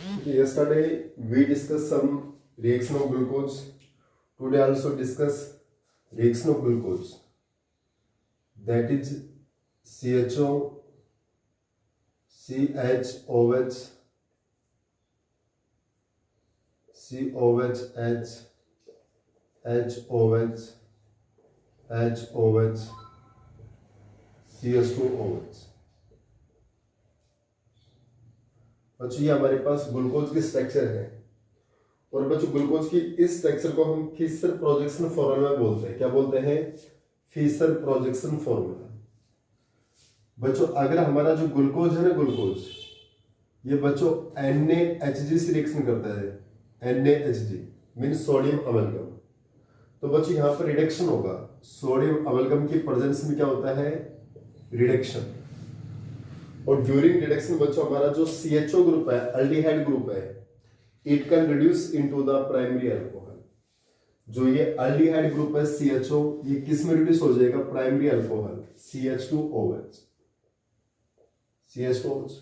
Yesterday we discussed some reaction of glucose. Today also discuss reaction of glucose. That is CHO, CHOH, COH, HOH, HOH, CH2OH. बच्चों ये हमारे पास glucose की structure है और बच्चों glucose की इस स्ट्रक्चर को हम फिशर प्रोजेक्शन फॉर्मूला में बोलते हैं। क्या बोलते हैं? Fisher projection formula. बच्चों अगर हमारा जो ग्लूकोज है ना, ग्लूकोज ये बच्चों NaHG से रिएक्शन करता है। NaHG mean sodium amalgam. तो बच्चों यहाँ पर रिडक्शन होगा। सोडियम अमलगम की प्रेजेंस में क्या होता है? रिडक्शन। और ड्यूरिंग रिडक्शन बच्चों हमारा जो CHO ग्रुप है, अल्डिहाइड ग्रुप है, it can reduce into the primary alcohol. जो ये अल्डिहाइड ग्रुप है CHO, ये किस में रिड्यूस हो जाएगा? Primary alcohol CH2OH। CH2OH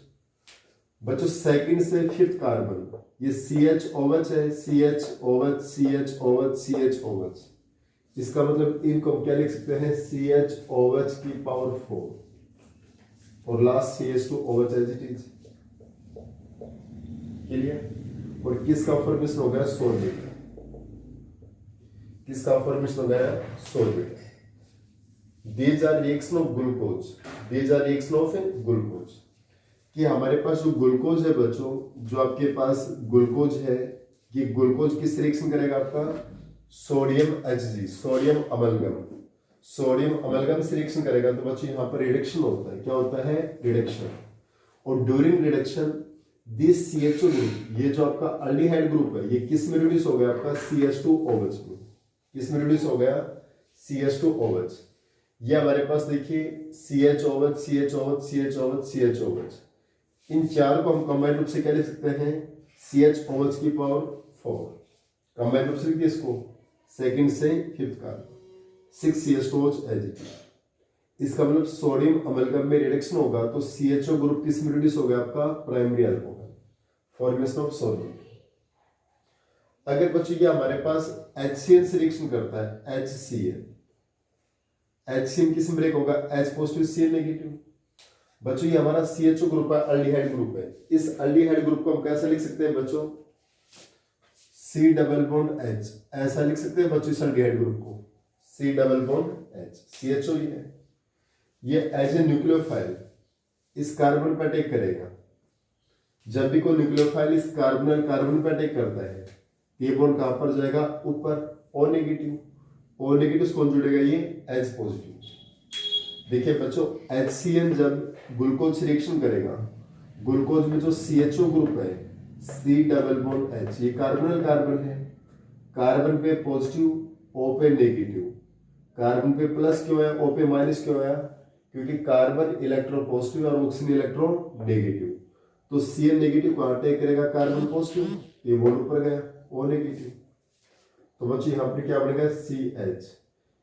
बच्चों सेकंड से फिफ्थ कार्बन ये CHOH है, CHOH, CHOH, CHOH। इसका मतलब इनको क्या लिख सकते हैं? CHOH की पावर 4 और last CH2OH as it is. Clear? और किसका फॉर्मेशन हो गया? सोर्बिट। किसका फॉर्मेशन हो गया? Sorbitol. These are reaction of glucose. These are reaction of glucose. कि हमारे पास जो ग्लूकोज है बच्चों, जो आपके पास ग्लूकोज है, ये ग्लूकोज किस रिएक्शन करेगा? आपका sodium HG, sodium amalgam. Sodium amalgam से रिएक्शन करेगा तो बच्चों यहाँ पर रिडक्शन होता है। क्या होता है? रिडक्शन। और during reduction this CHO group, ये जो आपका अल्डिहाइड ग्रुप है, ये किस में रिड्यूस हो गया? आपका CH2OH में। किस में रिड्यूस हो गया? CH2OH। ये हमारे पास देखिए CHOH, CHOH, CHOH, CHOH। इन चार को हम कंबाइंड रूप से क्या लिख सकते हैं? CHOH की पावर 4। कंबाइंड रूप से लिखिए इसको, सेकंड से फिफ्थ का 6 CH2OH एज इट इज। इसका मतलब सोडियम अमलगम में रिडक्शन होगा तो CHO ग्रुप किस में रिड्यूस हो गया? आपका primary alcohol, formation of sodium. अगर बच्चों ये हमारे पास HCl से रिएक्शन करता है, HCl, HCl किस में ब्रेक होगा? H positive Cl negative. बच्चों ये हमारा CHO ग्रुप है, अल्डिहाइड ग्रुप है। इस अल्डिहाइड ग्रुप को हम कैसे लिख सकते हैं बच्चों? C डबल बॉन्ड H, ऐसा लिख सकते हैं बच्चों इस अल्डिहाइड ग्रुप को, C double bond H। CHO ही है। ये एज ए न्यूक्लियोफाइल इस कार्बन पर अटैक करेगा। जब भी कोई न्यूक्लियोफाइल इस कार्बन पर अटैक करता है, ये बॉन्ड कहां पर जाएगा? ऊपर, O नेगेटिव। O नेगेटिव कौन जुड़ेगा? ये H पॉजिटिव। देखिए बच्चों HCl जब ग्लूकोज से रिएक्शन करेगा, ग्लूकोज में जो CHO ग्रुप है C डबल बॉन्ड H, ये कार्बन है। कार्बन पे पॉजिटिव, O पे नेगेटिव। कार्बन पे प्लस क्यों है, O पे माइनस क्यों है? क्योंकि कार्बन इलेक्ट्रॉन पॉजिटिव और ऑक्सीजन इलेक्ट्रॉन नेगेटिव। तो Cl नेगेटिव को अटैक करेगा कार्बन पॉजिटिव, ये बॉन्ड ऊपर गया, O नेगेटिव। तो बच्चों यहाँ पे क्या बनेगा? CH।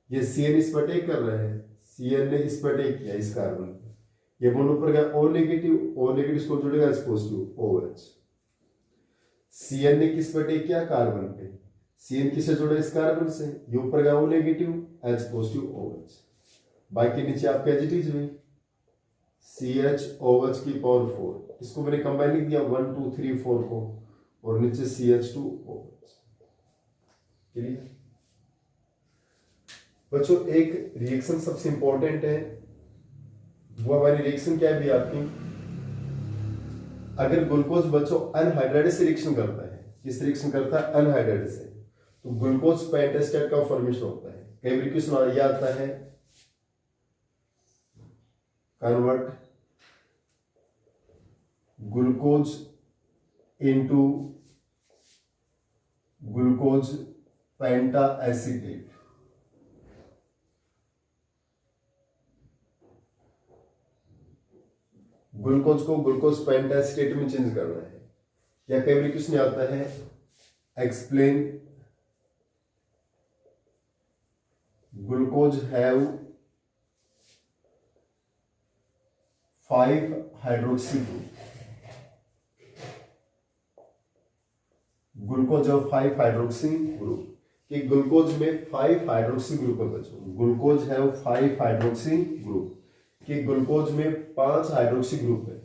ये Cl इस पर अटैक कर रहा है, Cl ने इस पर अटैक किया इस कार्बन पे, ये बॉन्ड ऊपर गया, O नेगेटिव। O नेगेटिव को जुड़ेगा H पॉजिटिव, OH। Cl ने किस पर अटैक किया? कार्बन पे। Cl किससे जुड़ा? इस कार्बन से, ये ऊपर गया O negative, H positive, OH। बाकी नीचे आपके एज इट इज में CHOH की पावर 4। इसको मैंने कंबाइन लिख दिया 1 2 3 4 को, और नीचे CH2OH। क्लियर? बच्चों एक रिएक्शन सबसे इंपॉर्टेंट है, वो हमारी रिएक्शन क्या है भी आपकी? अगर ग्लूकोज बच्चों अनहाइड्रेटेड से रिएक्शन करता है, किस रिएक्शन करता है? अनहाइड्रेटेड से, तो ग्लूकोज पेंटास्टेट का फॉर्मेशन होता है। कई बार क्वेश्चन यह आता है, कन्वर्ट ग्लूकोज इनटू ग्लूकोज पेंटा एसिटेट। ग्लूकोज को ग्लूकोज पेंटा एसिटेट में चेंज करना है। या कई बार क्वेश्चन आता है, explain glucose have 5 hydroxy group. Glucose of 5 hydroxy group, कि ग्लूकोज में 5 हाइड्रोक्सी ग्रुप है बच्चों, ग्लूकोज है 5 हाइड्रोक्सी ग्रुप, कि ग्लूकोज में 5 हाइड्रोक्सी ग्रुप है,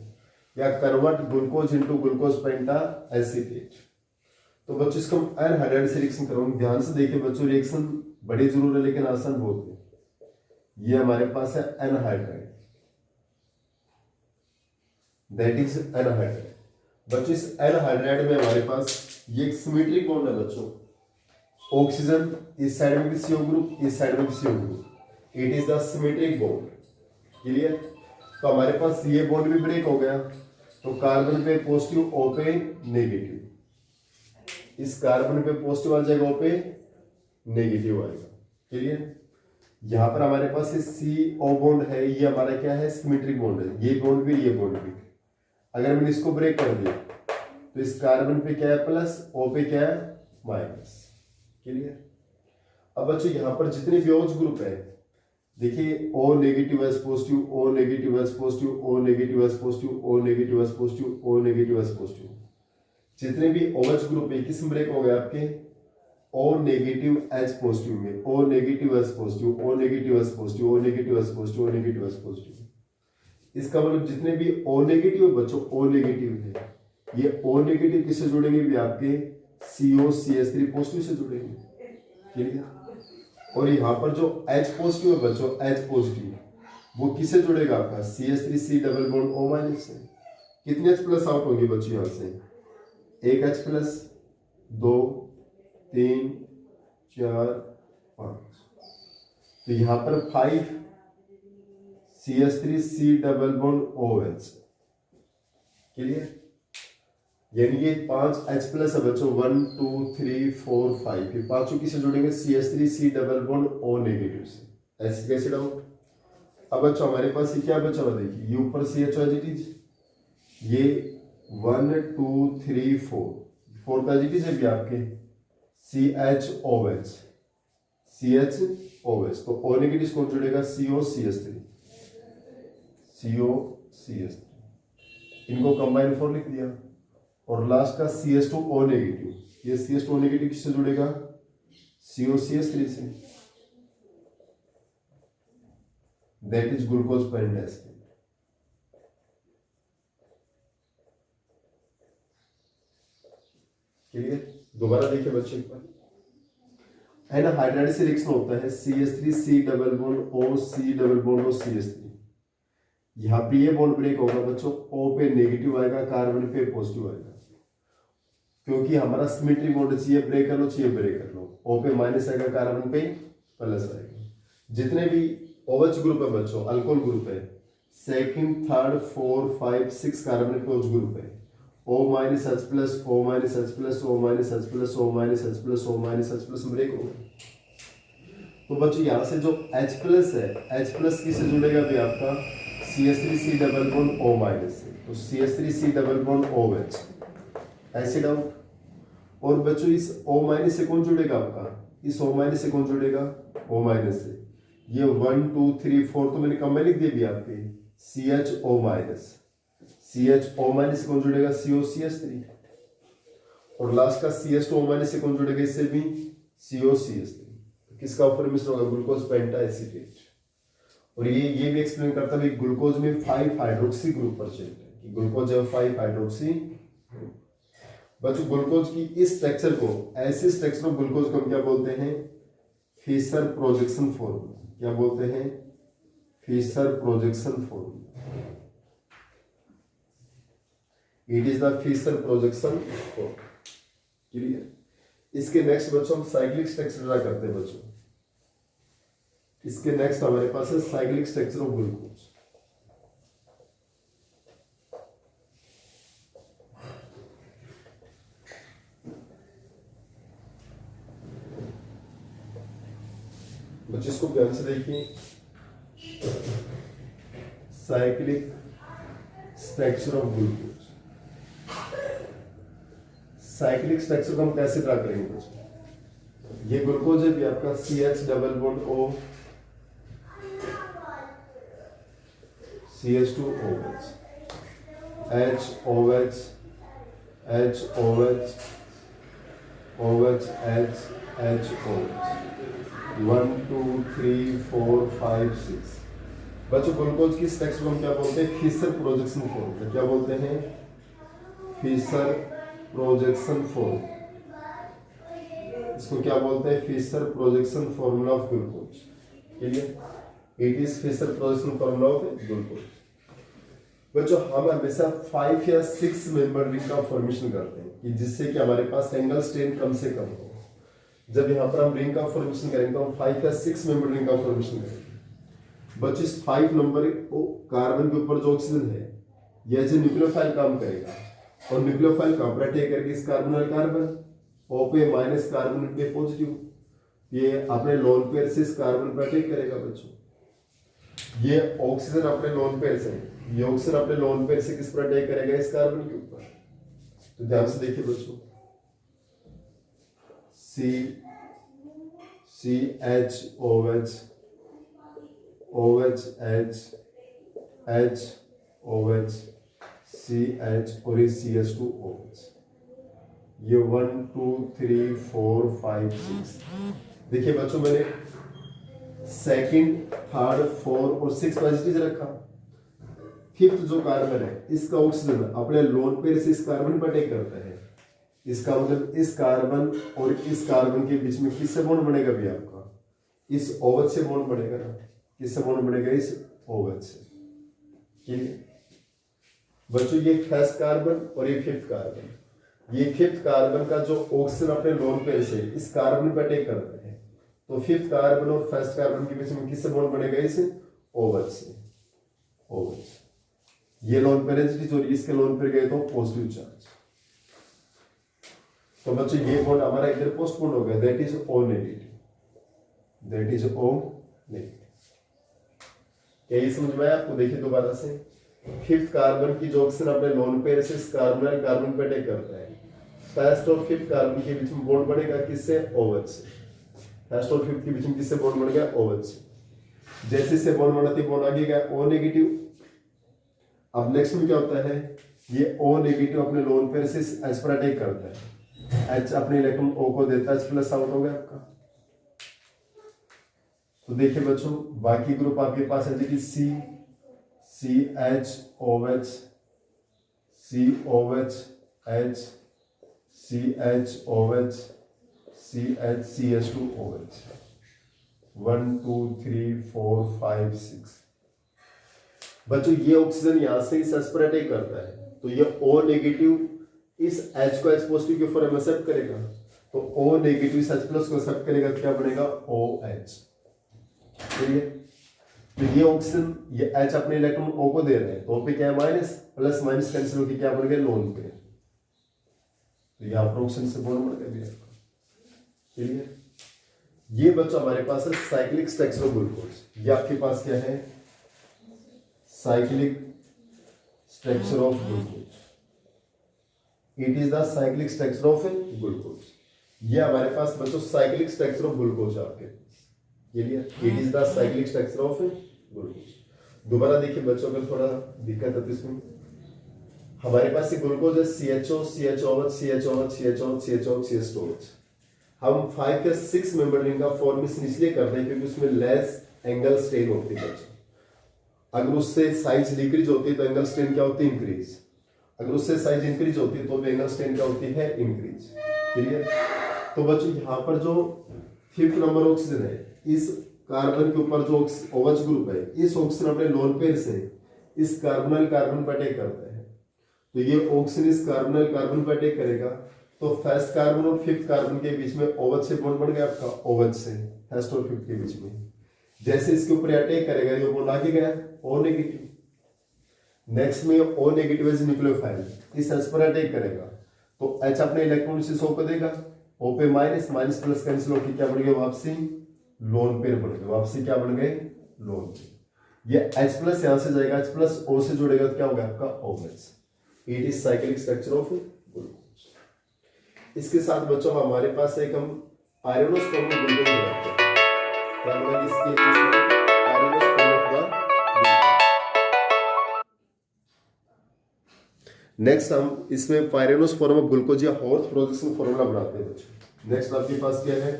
या कन्वर्ट ग्लूकोज इनटू ग्लूकोज पेंटा एसीटेट। तो बच्चों इसको हम अनहाइड्राइड से रिएक्शन करूंगा। ध्यान से देखिए बच्चों, रिएक्शन बड़ी जरूर है लेकिन आसान बहुत है। ये हमारे पास है अनहाइड्राइड, दैट इज अनहाइड्राइड। बच्चों इस अनहाइड्राइड में हमारे पास ये एक सिमेट्रिक बॉन्ड है बच्चों, ऑक्सीजन इस साइड में भी CO ग्रुप, इस साइड में भी CO group, it is the symmetric bond. Clear? तो हमारे पास ये बॉन्ड भी ब्रेक हो गया, तो कार्बन पे पॉजिटिव, O पे नेगेटिव, इस कार्बन पे पॉजिटिव आ जाएगा, O पे नेगेटिव आएगा। क्लियर? यहां पर हमारे पास CO बॉन्ड है, ये हमारा क्या है, सिमेट्रिक बॉन्ड है, ये बॉन्ड भी ये बॉन्ड भी। अगर मैंने इसको ब्रेक कर दिया तो इस कार्बन पे क्या है प्लस, O पे क्या है माइनस। क्लियर? अब बच्चों यहां पर जितने भी OH ग्रुप है, देखिए O negative S positive, O negative S positive, O negative S positive, O negative S positive, O negative S positive, जितने भी OH ग्रुप है किस में ब्रेक हो गए आपके, O नेगेटिव H पॉजिटिव में, O negative S positive, O negative S positive, O negative S positive, O negative S positive. इसका मतलब जितने भी O नेगेटिव है बच्चों, O नेगेटिव है, ये O नेगेटिव किससे जुड़ेंगे भी आपके, COCH3 पॉजिटिव से जुड़ेंगे। क्लियर? और यहाँ पर जो H पॉजिटिव है बच्चों, H पॉजिटिव, वो किससे जुड़ेगा आपका, CH3C double bond O minus से। कितने H प्लस आउट होंगे बच्चों यहाँ से, एक H प्लस, 2 3 4 5, तो यहाँ पर 5 CH3C double bond OH। Clear? यानी ये 5 H प्लस है बच्चों, 1 2 3 4 5, ये पांचों किससे जुड़ेंगे, CH3C double bond O negative से। ऐसे कैसे डाउट? अब बच्चों हमारे पास ये क्या बचा हुआ, देखिए ये ऊपर CH पॉजिटिव, ये 1 2 3 4 पॉजिटिव है भी आपके, CHOH, CHOH, तो O नेगेटिव कौन जुड़ेगा, COCH3, COCH3, इनको कंबाइन फॉर लिख दिया, और लास्ट का CH2O नेगेटिव, ये CH2O नेगेटिव किससे जुड़ेगा, COCH3 से, दैट इज ग्लूकोज पेंटाएसिड। क्लियर? दोबारा देखिए बच्चे एक बार, एनहाइड्राइड से रिएक्शन होता है CH3C double bond O, C double bond O, CH3। यहाँ पे ये बॉन्ड ब्रेक होगा बच्चों, O पे नेगेटिव आएगा, कार्बन पे पॉजिटिव आएगा, क्योंकि हमारा सिमेट्रिक बॉन्ड चाहिए ब्रेक कर लो, चाहिए ब्रेक कर लो, O पे माइनस आएगा, कार्बन पे प्लस आएगा। जितने भी OH ग्रुप है बच्चों, अल्कोहल ग्रुप है, सेकंड, थर्ड, 4 5 6 कार्बन पे OH ग्रुप है, O minus H plus, O minus H plus, O minus H plus, O minus H plus, O minus H plus break होगा। तो बच्चों यहाँ से जो H प्लस है, H प्लस किससे जुड़ेगा भी आपका, CH3C double bond O minus से, तो CH3C डबल बॉन्ड OH, ऐसे डाउट। और बच्चों इस O माइनस से कौन जुड़ेगा आपका, इस O माइनस से कौन जुड़ेगा, O माइनस से, ये 1 2 3 4 तो मैंने कम में लिख दिया भी आपके, CHO माइनस, CHO माइनस से कौन जुड़ेगा, COCH3, और लास्ट का CH2O माइनस से कौन जुड़ेगा इससे भी, COCH3। किसका फॉर्मेशन होगा, ग्लूकोज पेंटाएसिटेट। और ये भी एक्सप्लेन करता है ग्लूकोज में 5 हाइड्रोक्सी ग्रुप प्रेजेंट है, कि ग्लूकोज है 5 हाइड्रोक्सी। बच्चों ग्लूकोज की इस स्ट्रक्चर को, ऐसे स्ट्रक्चर ऑफ ग्लूकोज को हम क्या बोलते हैं, फिशर प्रोजेक्शन फॉर्मूला। क्या बोलते हैं, Fisher projection formula, it is the Fisher projection formula. Clear? इसके नेक्स्ट बच्चों हम साइक्लिक स्ट्रक्चर ड्रा करते हैं बच्चों। इसके नेक्स्ट हमारे पास है साइक्लिक स्ट्रक्चर ऑफ ग्लूकोज। बच्चे इसको ध्यान से देखिए, cyclic structure of glucose. Cyclic structure को हम कैसे ड्रा करेंगे बच्चों, ये ग्लूकोज है भी आपका, CH double bond O, CH2OH, HOH, HOH, OH H H OH 1 2 3 4 5 6। बच्चों ग्लूकोज की स्ट्रक्चर को हम क्या बोलते हैं? Fisher projection form. क्या बोलते हैं? Fisher projection form. इसको क्या बोलते हैं? Fisher projection formula of glucose. Clear? It is Fisher projection formula of glucose. बच्चों हम हमेशा 5 या 6 मेंबर रिंग का फॉर्मेशन करते हैं कि जिससे कि हमारे पास एंगल स्ट्रेन कम से कम हो। जब यहाँ पर हम रिंग का फॉर्मेशन करेंगे तो हम 5 या 6 मेंबर रिंग का फॉर्मेशन करेंगे। बच्चों इस 5 नंबर कार्बन के ऊपर जो ऑक्सीजन है यह जो न्यूक्लियोफाइल काम करेगा और न्यूक्लियोफाइल कहां पर अटैक करेगी? इस कार्बन और कार्बन O पे माइनस कार्बन पे पॉजिटिव, ये अपने लोन पेयर से इस कार्बन पर अटैक करेगा। बच्चों ये ऑक्सीजन अपने लोन पेयर से, ये ऑक्सीजन अपने लोन पेयर से किस पर अटैक करेगा? इस कार्बन के ऊपर। तो ध्यान से देखिए बच्चों, CH OH H OH CH और ये CH2OH। ये 1 2 3 4 5 6। देखिए बच्चों मैंने सेकंड, थर्ड, 4 और 6 पॉजिटिव रखा। फिफ्थ जो कार्बन है इसका ऑक्सीजन अपने लोन पेयर से इस कार्बन पर अटैक करता है। इसका मतलब इस कार्बन और इस कार्बन के बीच में किससे बॉन्ड बनेगा भी आपका? इस OH से बॉन्ड बनेगा ना। किससे बॉन्ड बनेगा? इस OH से। ठीक है बच्चों, ये फर्स्ट कार्बन और ये फिफ्थ कार्बन। ये फिफ्थ कार्बन का जो ऑक्सीजन अपने लोन पेयर से इस कार्बन पर अटैक करता है, तो फिफ्थ कार्बन और फर्स्ट कार्बन के बीच में किससे बॉन्ड बनेगा? इस OH से। OH ये लोन पेयर है जो इसके लोन पेयर गए तो पॉजिटिव चार्ज। तो बच्चों ये बॉन्ड हमारा इधर पोस्टपोन हो गया, that is O negative. That is O negative. यही समझ में आया आपको? देखिए दोबारा से, फिफ्थ कार्बन की जो ऑक्सीजन अपने लोन पेयर से इस कार्बन पे अटैक करता है, फर्स्ट और फिफ्थ कार्बन के बीच में बॉन्ड बनेगा किससे? OH से। फर्स्ट और फिफ्थ के बीच में किससे बॉन्ड बन गया? OH से। जैसे से बॉन्ड बनाते बॉन्ड आगे गया O नेगेटिव। अब नेक्स्ट में क्या होता है? ये O नेगेटिव अपने लोन पेयर से H पर अटैक करता है। H अपने इलेक्ट्रॉन O को देता है, H प्लस आउट हो गया आपका। तो देखिए बच्चों बाकी ग्रुप आपके पास है कि CHOH COH H CHOH CH2OH 1 2 3 4 5 6। बच्चों ये ऑक्सीजन यहां से इस H पर अटैक करता है, तो ये O नेगेटिव इस H को H पॉजिटिव के फॉर्म में एक्सेप्ट करेगा, तो O नेगेटिव इस H प्लस को एक्सेप्ट करेगा तो क्या बनेगा? OH। ठीक है, तो ये ऑक्सीजन ये H अपने इलेक्ट्रॉन O को दे रहे हैं, तो O पे क्या है? माइनस, प्लस माइनस कैंसिल होकर क्या बन गया? लोन पे। तो यहाँ पर ऑक्सीजन से बॉन्ड बन गया। क्लियर? ये बच्चों हमारे पास है साइक्लिक स्ट्रक्चर ऑफ ग्लूकोज। ये आपके पास क्या है? Cyclic structure of glucose. It is the cyclic structure of glucose. ये हमारे पास बच्चों साइक्लिक स्ट्रक्चर ऑफ ग्लूकोज आपके पास। Clear? It is the cyclic structure of glucose. दोबारा देखिए बच्चों, अगर थोड़ा दिक्कत है तो इसमें हमारे पास ये ग्लूकोज है CHO CHOH CHOH CHOH CHOH CH2OH। हम 5 या 6 मेंबर रिंग का फॉर्मेशन इसलिए करते हैं क्योंकि उसमें लेस एंगल स्ट्रेन होती है बच्चों। अगर उससे साइज डिक्रीज होती है तो एंगल स्ट्रेन क्या होती है? इंक्रीज। अगर उससे साइज इंक्रीज होती है तो भी एंगल स्ट्रेन क्या होती है? इंक्रीज। क्लियर? तो बच्चों यहाँ पर जो फिफ्थ नंबर ऑक्सीजन है इस कार्बन के ऊपर जो OH ग्रुप है, इस ऑक्सीजन अपने लोन पेयर से इस कार्बोनाइल कार्बन पर अटैक करता है, तो ये ऑक्सीजन इस कार्बोनाइल कार्बन पर अटैक करेगा, तो फर्स्ट कार्बन और फिफ्थ कार्बन के बीच में OH से बॉन्ड बन गया आपका। OH से फर्स्ट और फिफ्थ के बीच में जैसे इसके ऊपर अटैक करेगा, ये बॉन्ड आगे गया O नेगेटिव। नेक्स्ट में O नेगेटिव एज न्यूक्लियोफाइल इस H पर अटैक करेगा, तो H अपने इलेक्ट्रॉन से O को देगा, O पे माइनस, माइनस प्लस कैंसिल होकर क्या बन गया? वापसी लोन पेयर बन गए। वापसी क्या बन गए? Lone pair. ये H प्लस यहां से जाएगा, H प्लस O से जुड़ेगा तो क्या होगा आपका? OH। It is cyclic structure of glucose. इसके साथ बच्चों हमारे पास एक हम आयरनोस फॉर्म ऑफ ग्लूकोज रखते हैं। क्या बोला? इसके आयरनोस फॉर्म ऑफ द नेक्स्ट हम इसमें पायरेनोस फॉर्म ऑफ ग्लूकोज या हॉर्स प्रोजेक्शन फॉर्मूला बनाते हैं बच्चों। नेक्स्ट आपके पास क्या है,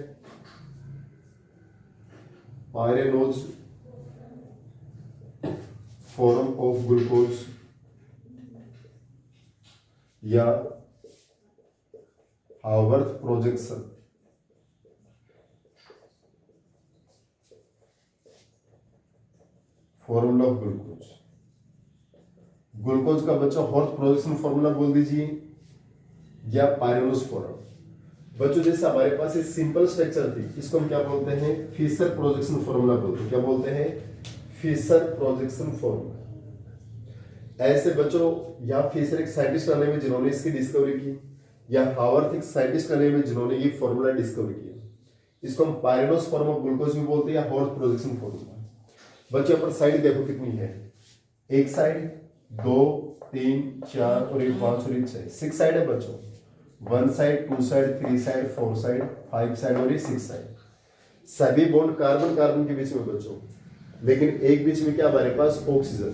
पायरेनोज फॉर्म ऑफ ग्लूकोज या Haworth projection. Formula of glucose, glucose का बच्चों हॉर्थ प्रोजेक्शन फॉर्मूला बोल दीजिए या पायरेनोज फॉर्म। बच्चों जैसे हमारे पास एक सिंपल स्ट्रक्चर थी, इसको हम क्या बोलते हैं, फिशर प्रोजेक्शन फॉर्मूला बोलते हैं। क्या बोलते हैं, फिशर प्रोजेक्शन फॉर्मूला। ऐसे बच्चों या फिशर एक साइंटिस्ट का नेम है जिन्होंने इसकी डिस्कवरी की, या हावर्थ एक साइंटिस्ट का नेम है जिन्होंने ये फॉर्मूला डिस्कवर किया। इसको हम पायरेनोज फॉर्म ऑफ ग्लूकोज भी बोलते हैं या हॉर्थ प्रोजेक्शन फॉर्मूला। बच्चों यहाँ पर साइड देखो कितनी है, एक साइड, 2, 3, 4 और एक 5 और एक 6, 6 साइड है बच्चों। 1 side, 2 side, 3 side, 4 side, 5 side और ये 6 साइड। सभी बॉन्ड कार्बन कार्बन के बीच में बच्चों, लेकिन एक बीच में क्या हमारे पास ऑक्सीजन।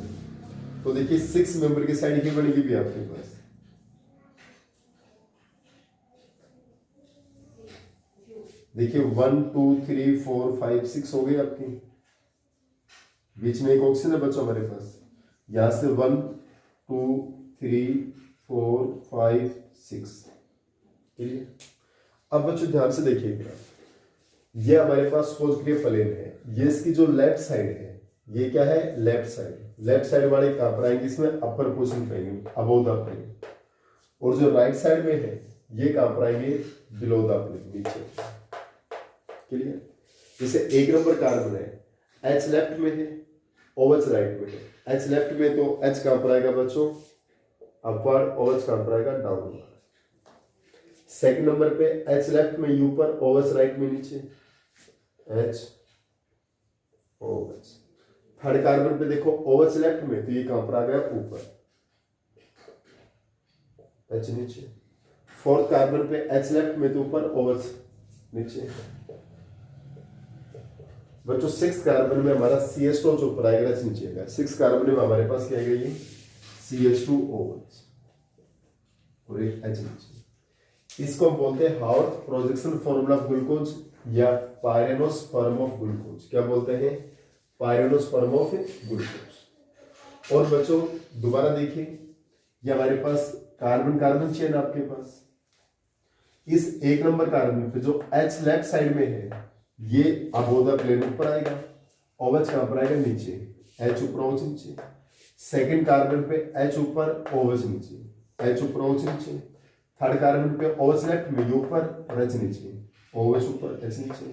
तो देखिए 6 मेंबर की साइड की बनेगी भी आपके पास। देखिए 1 2 3 4 5 6 हो गई आपकी, बीच में एक ऑक्सीजन है बच्चों हमारे पास। यहां से 1 2 3 4 5 6, क्लियर। अब बच्चों ध्यान से देखिएगा, ये हमारे पास कोशिकीय प्लेन है, ये इसकी जो लेफ्ट साइड है, ये क्या है, लेफ्ट साइड। लेफ्ट साइड वाले कहां पर आएंगे, इसमें अपर पोर्शन पाएंगे, अबव द प्लेन। और जो राइट साइड में है, ये कहां पर आएंगे, बिलो द प्लेन, नीचे, क्लियर। जैसे एक नंबर कार्बन है, H लेफ्ट में है, OH राइट में है। H लेफ्ट में तो H कहां पर आएगा बच्चों, अपवर्ड, OH कहां पर आएगा, डाउनवर्ड। सेकंड नंबर पे H लेफ्ट में ऊपर, OH राइट में नीचे, H OH। थर्ड कार्बन पे देखो OH लेफ्ट में, तो ये कहां पर आ गया, ऊपर, H नीचे। फोर्थ कार्बन पे H लेफ्ट में, तो ऊपर, OH नीचे। बच्चों 6 कार्बन में हमारा CH2 जो ऊपर आएगा, H नीचे आएगा। 6 कार्बन में हमारे पास क्या आएगा, ये CH2OH और एक H नीचे। इसको हम बोलते हैं Haworth projection formula of glucose या पायरेनोज फॉर्म ऑफ ग्लूकोज। क्या बोलते हैं, पायरेनोज फॉर्म ऑफ ग्लूकोज। और बच्चों दोबारा देखिए, ये हमारे पास कार्बन कार्बन चेन आपके पास, इस एक नंबर कार्बन पे जो H लेफ्ट साइड में है, ये अबोव द प्लेन ऊपर आएगा, OH कहां पर आएगा, नीचे, H ऊपर OH नीचे। सेकंड कार्बन पे H ऊपर OH नीचे, H ऊपर OH नीचे। थर्ड कार्बन पे OH लेफ्ट में ऊपर और H नीचे, OH ऊपर H नीचे।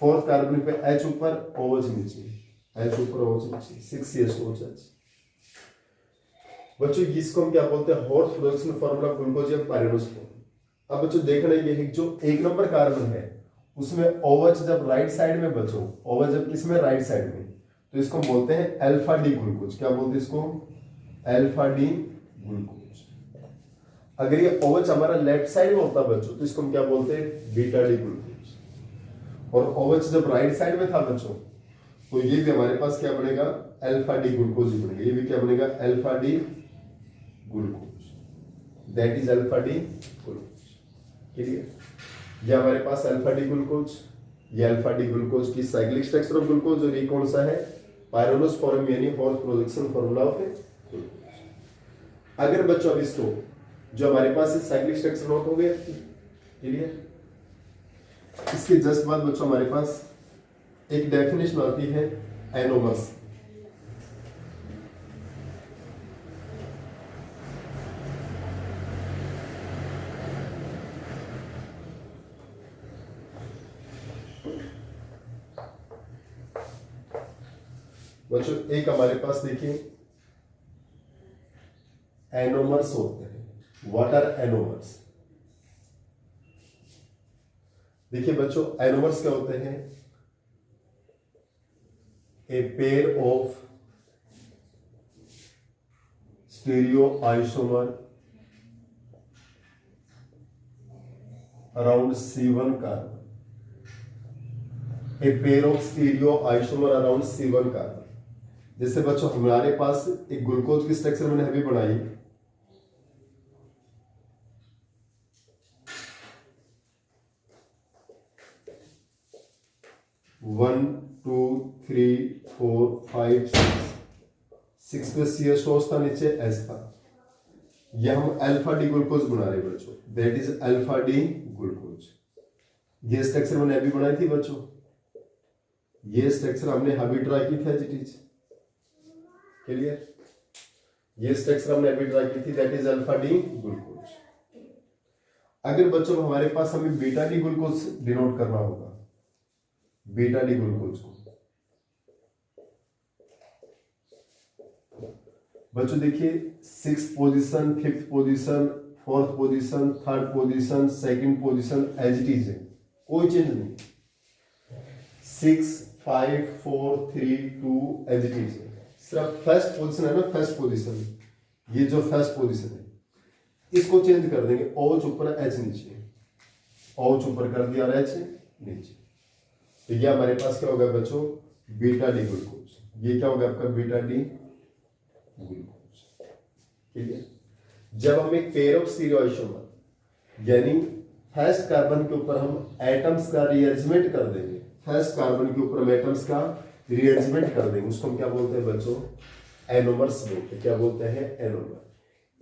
फोर्थ कार्बन पे H ऊपर OH नीचे, H ऊपर OH नीचे, 6 CH2OH। बच्चों इसको हम क्या बोलते हैं, हॉर्थ प्रोजेक्शन फॉर्मूला ग्लूकोज या पायरेनोज फॉर्म। अब बच्चों देखना ये है, जो एक नंबर कार्बन है उसमें OH जब राइट साइड में बच्चों, OH जब किसमें, राइट साइड में, तो इसको बोलते हैं अल्फा डी ग्लूकोज। क्या बोलते हैं इसको, अल्फा डी ग्लूकोज। अगर ये OH हमारा लेफ्ट साइड में होता बच्चों, तो इसको हम क्या बोलते हैं, बीटा डी ग्लूकोज। और OH जब राइट साइड में था बच्चों, तो ये भी हमारे पास क्या बनेगा, अल्फा डी ग्लूकोज ही बनेगा। ये भी क्या बनेगा, alpha D glucose, that is alpha D glucose, clear. ये हमारे पास अल्फा डी ग्लूकोज, ये अल्फा डी ग्लूकोज की साइक्लिक स्ट्रक्चर ऑफ ग्लूकोज, और ये कौन सा है, पायरेनोज फॉर्म यानी हॉर्थ प्रोजेक्शन फॉर्मूला ऑफ ग्लूकोज। अगर बच्चों अब इसको जो हमारे पास साइक्लिक स्ट्रक्चर नोट हो गया, क्लियर। इसके जस्ट बाद बच्चों हमारे पास एक डेफिनेशन आती है एनोमर्स। बच्चों एक हमारे पास देखिए एनोमर्स होते हैं। What are anomers? देखिए बच्चों एनोमर्स क्या होते हैं, a pair of stereo isomer around C1 carbon, a pair of stereo isomer around C1 carbon. जैसे बच्चों हमारे पास एक ग्लूकोज की स्ट्रक्चर मैंने अभी बनाई, 1 2 3 4 5 6 पे CH था, नीचे S था। यह हम अल्फा डी ग्लूकोज बना रहे बच्चों, that is alpha D glucose. ये स्ट्रक्चर मैंने अभी बनाई थी बच्चों, ये स्ट्रक्चर हमने अभी ड्रा की थी, इट इज क्लियर। ये स्ट्रक्चर हमने अभी ड्रा की थी, that is alpha D glucose. अगर बच्चों हमारे पास हमें बीटा डी ग्लूकोज डिनोट करना होगा, बीटा डी ग्लूकोज को बच्चों देखिए 6th position, 5th position, 4th position, 3rd position, 2nd position as it is है, कोई चेंज नहीं। 6 5 4 3 2 एज इट इज है। सिर्फ फर्स्ट पोजीशन है ना, फर्स्ट पोजीशन, ये जो फर्स्ट पोजीशन है इसको चेंज कर देंगे, OH ऊपर एच नीचे, OH ऊपर कर दिया और एच नीचे। तो ये हमारे पास क्या होगा बच्चों, बीटा डी ग्लूकोज। ये क्या होगा आपका बीटा डी ग्लूकोज, ठीक है। जब हम एक पेयर ऑफ स्टीरियोआइसोमर यानी फर्स्ट कार्बन के ऊपर हम एटम्स का रीअरेंजमेंट कर देंगे, फर्स्ट कार्बन के ऊपर हम एटम्स का रीअरेंजमेंट कर देंगे, उसको हम क्या बोलते हैं बच्चों, एनोमर्स बोलते हैं। क्या बोलते हैं, एनोमर।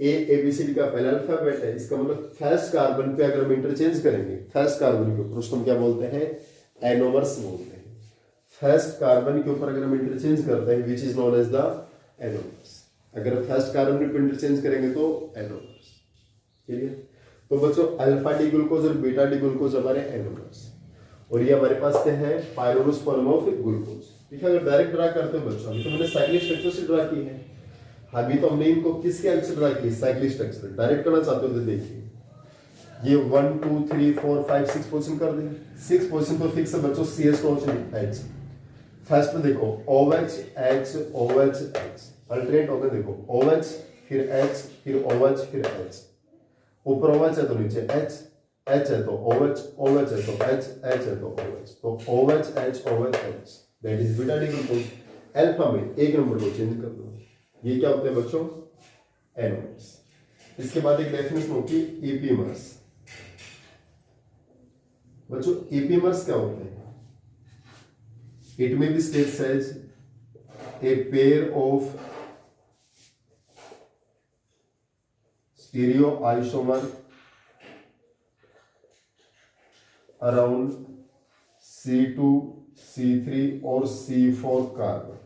ABCD का पहला अल्फाबेट है, इसका मतलब फर्स्ट कार्बन पे अगर हम इंटरचेंज करेंगे फर्स्ट कार्बन के ऊपर, उसको हम क्या बोलते हैं, एनोमर्स बोलते हैं। फर्स्ट कार्बन के ऊपर अगर हम इंटरचेंज करते हैं which is known as the anomers. अगर फर्स्ट कार्बन पे इंटरचेंज करेंगे तो एनोमर्स, ठीक है। तो बच्चों अल्फा डी ग्लूकोज और बीटा डी ग्लूकोज हमारे एनोमर्स, और ये हमारे पास क्या है, पायरोनस फॉर्म ऑफ ग्लूकोज। ठीक है, अगर डायरेक्ट ड्रा करते हैं बच्चों, अभी तो मैंने साइक्लिक स्ट्रक्चर से ड्रा की है, अभी तो हमने इनको किसके हेल्प से ड्रा की, साइक्लिक स्ट्रक्चर। डायरेक्ट करना चाहते हो तो देखिए, ये 1 2 3 4 5 6 पोजीशन कर देंगे। 6 पोजीशन तो फिक्स है बच्चों, CH फर्स्ट में देखो OH H OH H, alternate होगा, देखो OH फिर H फिर OH फिर H, ऊपर OH है तो नीचे H, H है तो OH, OH है तो H, H है तो OH, तो OH H OH H, that is beta D glucose. Alpha में एक नंबर को चेंज कर दो, ये क्या होते हैं बच्चों, एनोमर्स। इसके बाद एक डेफिनेशन होती है ईपीमर्स। बच्चों ईपीमर्स क्या होते हैं, it may be states as a pair of stereoisomer around C2 C3 और C4 कार्बन।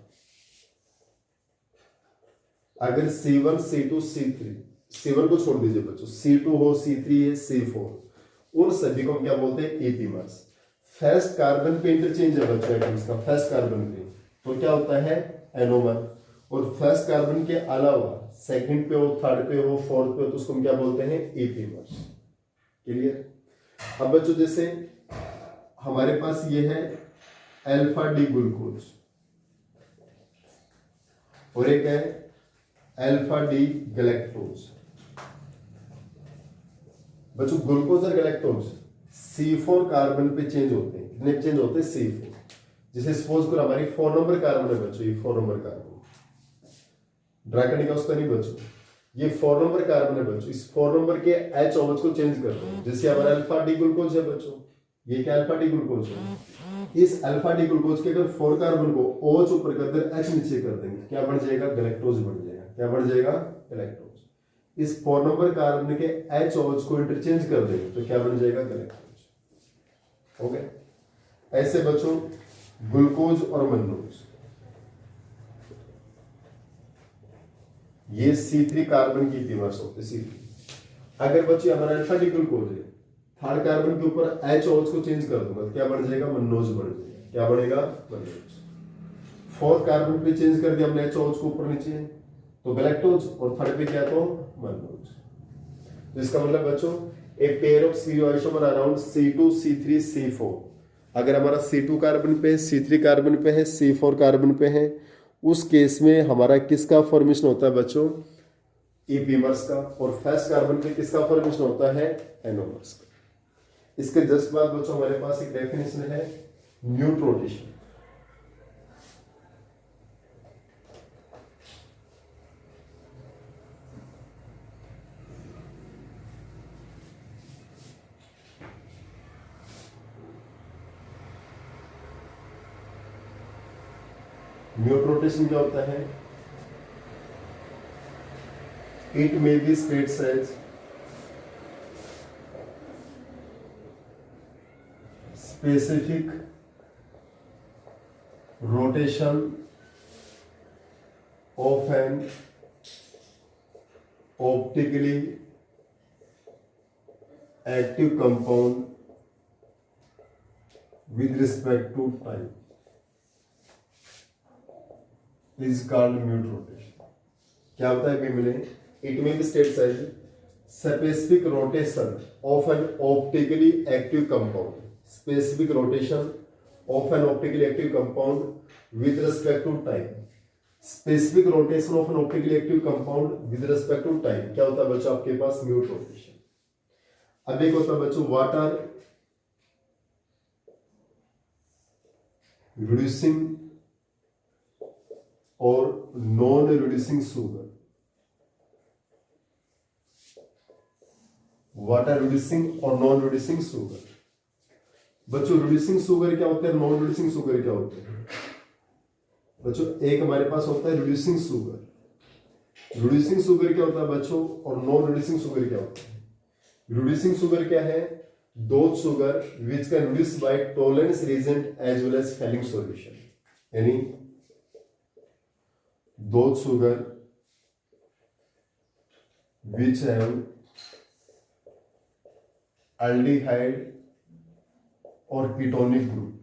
अगर C1 C2 C3, C1 को छोड़ दीजिए बच्चों, C2 हो C3 है C4, उन सभी को हम क्या बोलते हैं, ईपीमर्स। फर्स्ट कार्बन पे इंटरचेंज है बच्चों एटम्स का, फर्स्ट कार्बन पे, तो क्या होता है, एनोमर। और फर्स्ट कार्बन के अलावा सेकंड पे हो, थर्ड पे हो, फोर्थ पे हो, तो उसको हम क्या बोलते हैं, ईपीमर्स। क्लियर। अब बच्चों जैसे हमारे पास ये है अल्फा डी ग्लूकोज और एक है अल्फा डी गैलेक्टोज। बच्चों ग्लूकोज और गैलेक्टोज C4 कार्बन पे चेंज होते हैं, कितने चेंज होते हैं, C4। जैसे सपोज करो हमारी 4 नंबर कार्बन है बच्चों, ये 4 नंबर कार्बन ड्रा करने का उसका नहीं बच्चों, ये 4 नंबर कार्बन है बच्चों, इस 4 नंबर के H OH को चेंज कर दो। जैसे हमारा अल्फा डी ग्लूकोज है बच्चों, ये क्या अल्फा डी ग्लूकोज है, इस अल्फा डी ग्लूकोज के अगर 4 कार्बन को OH ऊपर कर दे, H नीचे कर देंगे, क्या बन जाएगा, गैलेक्टोज बन जाएगा। क्या बन जाएगा, गैलेक्टोज। इस 4 नंबर कार्बन के H OH को इंटरचेंज कर देंगे तो क्या बन जाएगा, गैलेक्टोज। ओके, ऐसे बच्चों ग्लूकोज और मन्नोज, ये C3 कार्बन की ईपीमर्स होते हैं, C3। अगर बच्चे हमारा अल्फा डी ग्लूकोज है, थर्ड कार्बन के ऊपर H OH को चेंज कर दूंगा तो क्या बन जाएगा, मन्नोज बन जाएगा। क्या बनेगा, मन्नोज। फोर्थ कार्बन पे चेंज कर दिया हमने H OH को ऊपर नीचे तो गैलेक्टोज, और थर्ड पे क्या तो मन्नोज। तो इसका मतलब बच्चों a pair of stereoisomer around C2 C3 C4, अगर हमारा C2 कार्बन पे, C3 कार्बन पे है, C4 कार्बन पे है, उस केस में हमारा किसका फॉर्मेशन होता है बच्चों, ईपीमर्स का। और फर्स्ट कार्बन पे किसका फॉर्मेशन होता है, एनोमर्स का। इसके जस्ट बाद बच्चों हमारे पास एक डेफिनेशन है न्यूट्रोटेशन। म्यूट रोटेशन क्या होता है? It may be states as specific rotation of an optically active compound with respect to time is called mute rotation. क्या होता है मैंने? It may be states as specific rotation of an optically active compound. Specific rotation of an optically active compound with respect to time. Specific rotation of an optically active compound with respect to time. क्या होता है बच्चों आपके पास? mute rotation. अब एक होता है बच्चों what are reducing or non-reducing sugar. What are reducing or non-reducing sugar? बच्चों reducing sugar क्या होता है? non-reducing sugar क्या होता है? बच्चों एक हमारे पास होता है reducing sugar. reducing sugar क्या होता है बच्चों? और non-reducing sugar क्या होता है? reducing sugar क्या है? those sugar which can reduce by tolerance reagent as well as Fehling solution. यानी those sugar which have aldehyde or ketonic group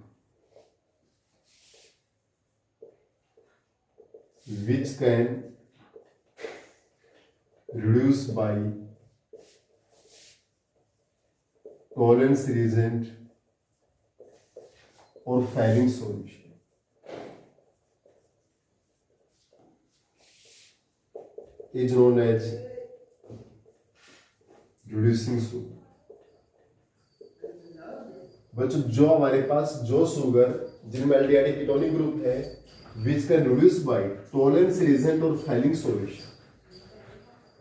which can reduce by tolerance reagent or Fehling solution is known as reducing sugar. बच्चों जो हमारे पास जो sugar जिनमें aldehyde ketonic group है which can reduce by tolerance reagent और Fehling solution.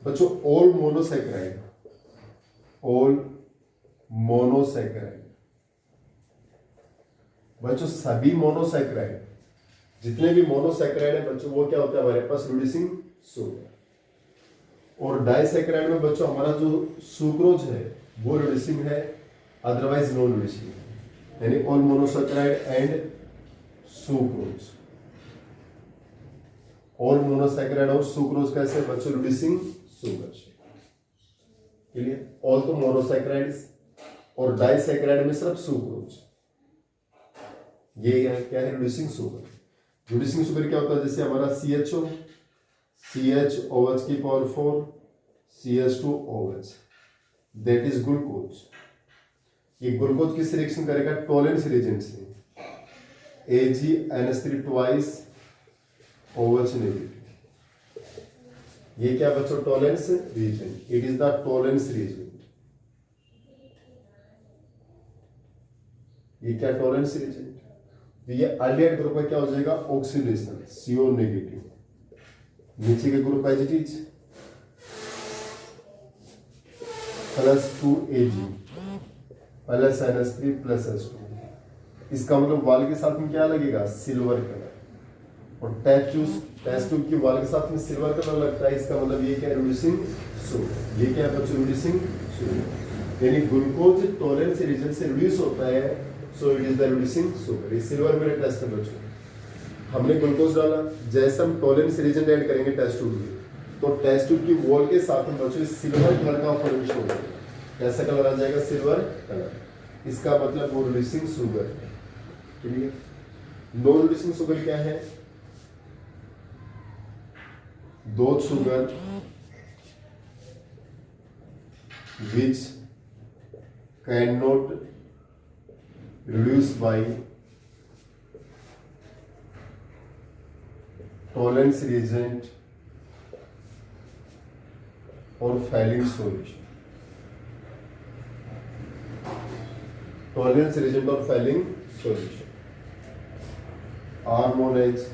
बच्चों all monosaccharide बच्चों सभी मोनोसैकेराइड जितने भी मोनोसैकेराइड है बच्चों वो क्या होता है हमारे पास? Reducing sugar. और डाइसैकेराइड में बच्चों हमारा जो सुक्रोज है वो रिड्यूसिंग है, अदरवाइज नॉन रिड्यूसिंग है. यानी all monosaccharide and sucrose. All monosaccharide और सुक्रोज कैसे बच्चों? Reducing sugar. क्लियर? ऑल तो मोनोसैकेराइड्स और डाइसैकेराइड में सिर्फ सुक्रोज. ये है क्या है? Reducing sugar. रिड्यूसिंग सुगर क्या होता है? जैसे हमारा CHO CHOH की power 4 CH2OH that is glucose. ये ग्लूकोज किस रिएक्शन करेगा? टॉलरेंस रिएजेंट से. AgNH3 twice OH negative. ये क्या बच्चों? Tolerance reagent. It is the tolerance reagent. ये क्या? Tolerance reagent. तो ये एल्डिहाइड ग्रुप में क्या हो जाएगा? Oxidation CO negative. नीचे के group as it is +2Ag plus NH3 plus H2. इसका मतलब वाल के साथ में क्या लगेगा? Silver colour. और टेस्ट ट्यूब की वाल के साथ में सिल्वर कलर लगता है. इसका मतलब ये क्या? Reducing sugar. ये क्या है बच्चों? Reducing sugar. यानी ग्लूकोज टॉलरेंस रीजन से रिड्यूस होता है, so it is the reducing sugar. ये सिल्वर मेरे टेस्ट है बच्चों. हमने ग्लूकोज डाला, जैसे हम टॉलरेंस रीजन ऐड करेंगे टेस्ट ट्यूब में, तो टेस्ट ट्यूब की वॉल के साथ में बच्चों सिल्वर कलर का फॉर्मेशन हो जाएगा. कैसा कलर आ जाएगा? Silver colour. इसका मतलब वो रिड्यूसिंग सुगर है. क्लियर? नॉन रिड्यूसिंग सुगर क्या है? दो sugar which cannot reduce by tolerance reagent or Fehling solution. Tolerance reagent or Fehling solution are known as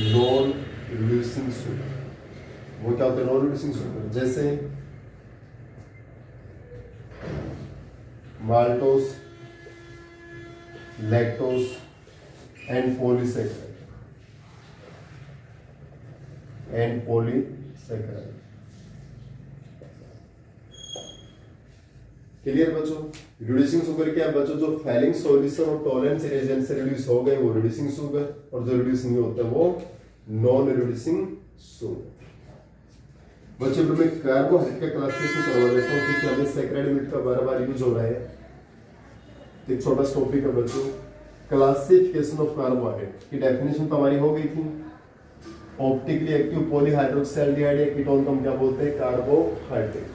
non reducing sugar. वो क्या होता है? Non reducing sugar. जैसे maltose lactose and polysaccharide clear बच्चों। Reducing sugar क्या है बच्चों, जो फैलिंग सॉल्यूशन और टॉलरेंस रिएजेंट से रिड्यूस हो गए वो रिड्यूसिंग शुगर, और जो रिड्यूस नहीं होता है वो नॉन रिड्यूसिंग शुगर। बच्चों में कार्बोहाइड्रेट का क्लासिफिकेशन करवा देता हूँ क्योंकि हमें सैकराइड यूनिट का बार बार यूज हो रहा है। एक छोटा सा टॉपिक है बच्चों, क्लासिफिकेशन ऑफ कार्बोहाइड्रेट की डेफिनेशन तो हमारी हो गई थी। ऑप्टिकली एक्टिव पॉलीहाइड्रोक्सैल्डिहाइड या कीटोन को हम क्या बोलते हैं, कार्बोहाइड्रेट।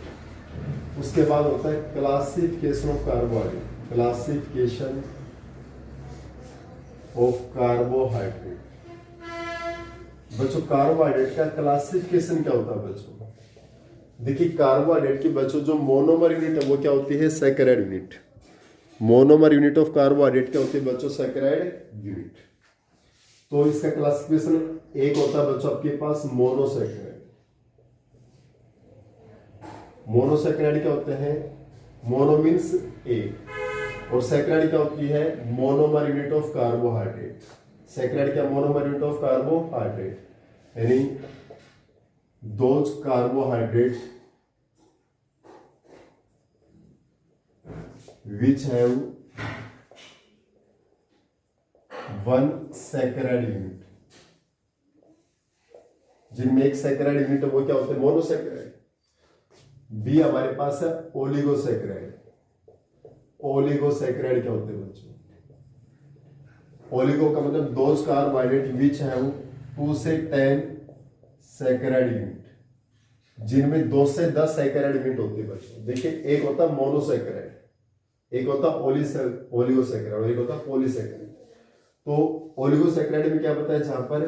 उसके बाद होता है classification of carbohydrate, classification of carbohydrate. बच्चों कार्बोहाइड्रेट का क्लासिफिकेशन क्या होता है बच्चों, देखिए कार्बोहाइड्रेट की बच्चों जो मोनोमर यूनिट है वो क्या होती है, saccharide unit. Monomer unit of carbohydrate क्या होती है बच्चों, सैकराइड यूनिट। तो इसका क्लासिफिकेशन एक होता है बच्चों आपके पास मोनोसैकराइड। मोनोसैकराइड क्या होते हैं, मोनो मीन्स एक, और सैकराइड क्या होती है, monomer unit of carbohydrate. Saccharide क्या, मोनोमर यूनिट ऑफ कार्बोहाइड्रेट, यानी those carbohydrate which have one saccharide unit, जिनमें एक सैकराइड यूनिट है वो क्या होते हैं, मोनोसैकराइड। बी हमारे पास है ओलिगोसैकराइड। ओलिगोसैकराइड क्या होते हैं बच्चों, ओलिगो का मतलब दोज कार्बोहाइड्रेट विच हैव 2 से 10 सैकराइड यूनिट, जिनमें 2 से 10 सैकराइड यूनिट होते हैं बच्चों। देखिए एक होता है मोनोसैकराइड, एक होता ओलिगोसैकराइड और एक होता पॉलीसैकराइड। तो ओलिगोसैकराइड में क्या बताया, जहां पर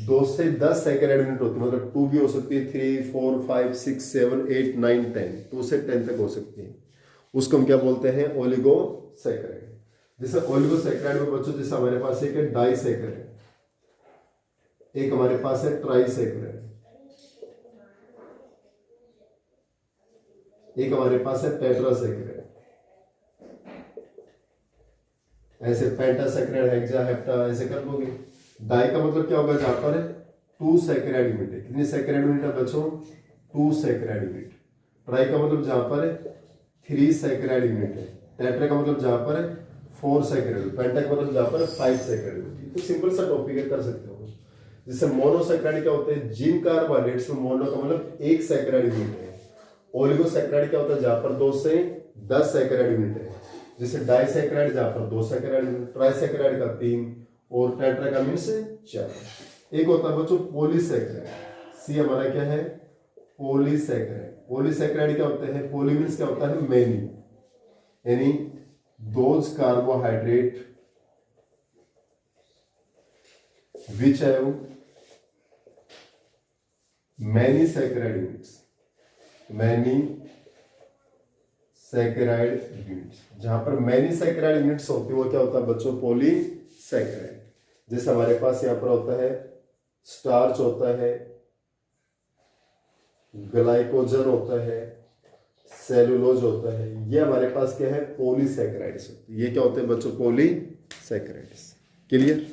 2 से 10 सैकराइड यूनिट होती है, मतलब 2 भी हो सकती है, 3, 4, 5, 6, 7, 8, 9, 10, 2 से 10 तक हो सकती है। उसको हम क्या बोलते हैं, ओलिगोसैकराइड। जैसे ओलिगोसैकराइड में बच्चों जैसे हमारे पास एक है डाइसैकराइड, एक हमारे पास है ट्राइसैकराइड, एक हमारे पास है टेट्रासैकराइड, ऐसे पेंटासैकराइड, हेक्सा, हेप्टा, ऐसे कर लोगे। डाई का मतलब क्या होगा, जहां पर 2 सैकराइड यूनिट है। कितनी सैकराइड यूनिट है बच्चों, 2 सैकराइड यूनिट। ट्राई का मतलब जहां पर 3 सैकराइड यूनिट है। टेट्रा का मतलब जहां पर 4 सैकराइड। पेंटा का मतलब जहां पर 5 सैकराइड यूनिट। तो सिंपल सा टॉपिक है, कर सकते हो। जैसे मोनोसैकराइड क्या होते हैं, जिन कार्बोहाइड्रेट्स में मोनो का मतलब 1 सैकराइड यूनिट है। ओलिगोसैकराइड क्या होता है, जहां पर 2 से 10 सैकराइड यूनिट है। जैसे डाइसैकराइड जहां पर 2 सैकराइड, ट्राइसैकराइड का 3 और टेट्रा का मीन्स 4। एक होता है बच्चों पॉलीसैकराइड, सी हमारा क्या है, पॉलीसैकराइड। पॉलीसैकराइड क्या होते हैं, पॉली मीन्स क्या होता है, मेनी, यानी those carbohydrate which have many saccharide units, many saccharide units. जहां पर मैनी सैकराइड यूनिट्स होती है वो क्या होता है बच्चों, पॉलीसैकराइड। जैसे हमारे पास यहां पर होता है स्टार्च होता है, ग्लाइकोजन होता है, सेलुलोज होता है, ये हमारे पास क्या है, पॉलीसैकराइड्स। ये क्या होते हैं बच्चों, पॉलीसैकराइड्स। क्लियर।